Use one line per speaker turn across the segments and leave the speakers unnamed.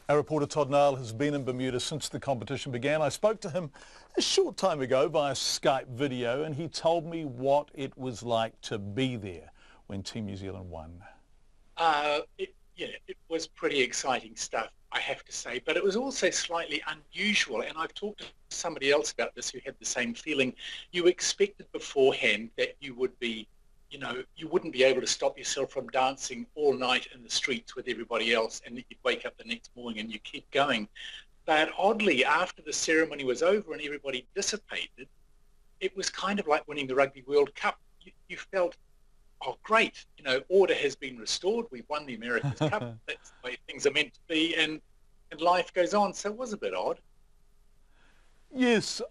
Our reporter Todd Niall has been in Bermuda since the competition began. I spoke to him a short time ago via Skype video, and he told me what it was like to be there when Team New Zealand won.
It was pretty exciting stuff, I have to say, but it was also slightly unusual, and I've talked to somebody else about this who had the same feeling. You expected beforehand that you would be, you wouldn't be able to stop yourself from dancing all night in the streets with everybody else, and that you'd wake up the next morning and you keep going. But oddly, after the ceremony was over and everybody dissipated, it was kind of like winning the Rugby World Cup. You felt, oh, great, order has been restored. We've won the America's Cup. That's the way things are meant to be, and life goes on. So it was a bit odd.
Yes,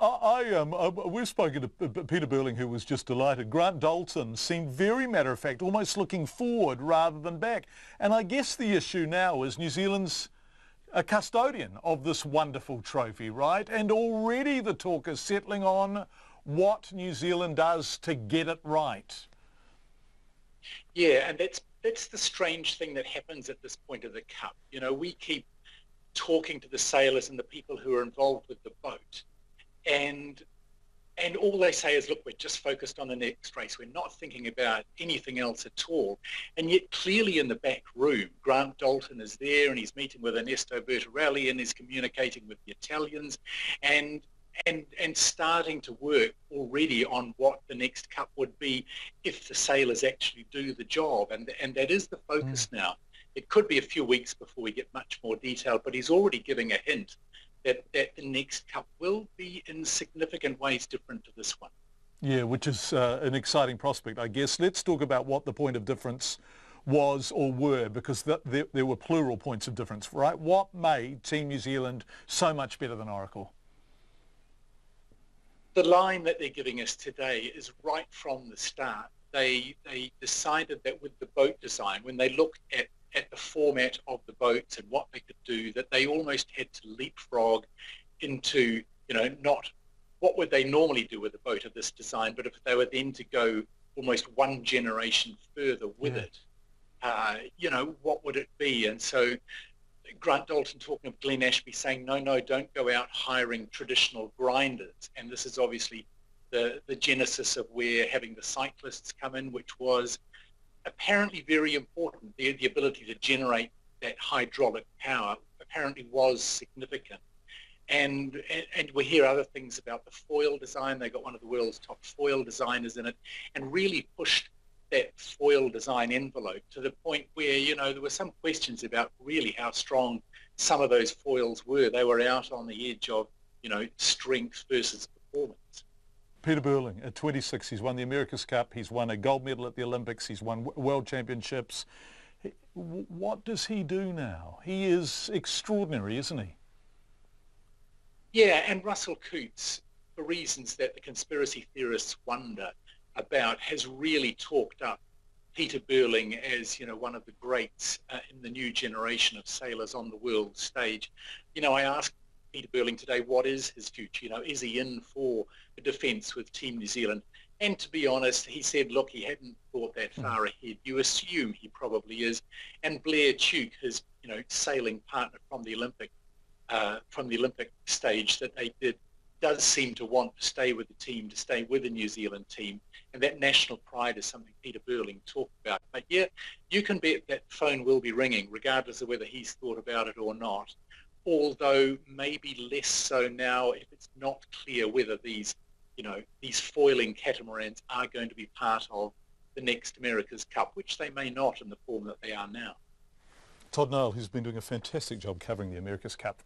we've spoken to Peter Burling, who was just delighted. Grant Dalton seemed very matter-of-fact, almost looking forward rather than back. And I guess the issue now is New Zealand's a custodian of this wonderful trophy, right? And already the talk is settling on what New Zealand does to get it right.
Yeah, and that's the strange thing that happens at this point of the Cup. We keep talking to the sailors and the people who are involved with the boat, and all they say is, look, we're just focused on the next race. We're not thinking about anything else at all. And yet clearly in the back room, Grant Dalton is there, and he's meeting with Ernesto Bertarelli, and he's communicating with the Italians, and starting to work already on what the next Cup would be if the sailors actually do the job. And that is the focus now. It could be a few weeks before we get much more detail, but he's already giving a hint that the next Cup will be in significant ways different to this one.
Yeah, which is an exciting prospect, I guess. Let's talk about what the point of difference was or were, because there were plural points of difference, right? What made Team New Zealand so much better than Oracle?
The line that they're giving us today is right from the start. They decided that with the boat design, when they looked at the format of the boats and what they could do, that they almost had to leapfrog into, not what would they normally do with a boat of this design, but if they were then to go almost one generation further with it, what would it be? And so Grant Dalton talking of Glenn Ashby saying, no, don't go out hiring traditional grinders. And this is obviously the genesis of where having the cyclists come in, which was apparently very important. The ability to generate that hydraulic power apparently was significant. And we hear other things about the foil design. They got one of the world's top foil designers in it, and really pushed that foil design envelope to the point where, there were some questions about really how strong some of those foils were. They were out on the edge of, strength versus performance.
Peter Burling, at 26, he's won the America's Cup, he's won a gold medal at the Olympics, he's won world championships. What does he do now? He is extraordinary, isn't he?
Yeah, and Russell Coutts, for reasons that the conspiracy theorists wonder about, has really talked up Peter Burling as, one of the greats in the new generation of sailors on the world stage. I asked Peter Burling today, what is his future? Is he in for a defence with Team New Zealand? And to be honest, he said, look, he hadn't thought that far ahead. You assume he probably is. And Blair Tuke, his, sailing partner from the Olympic stage that they did, does seem to want to stay with the team, to stay with the New Zealand team. And that national pride is something Peter Burling talked about. But yeah, you can bet that phone will be ringing, regardless of whether he's thought about it or not. Although maybe less so now if it's not clear whether these foiling catamarans are going to be part of the next America's Cup, which they may not in the form that they are now.
Todd Niall, who's been doing a fantastic job covering the America's Cup.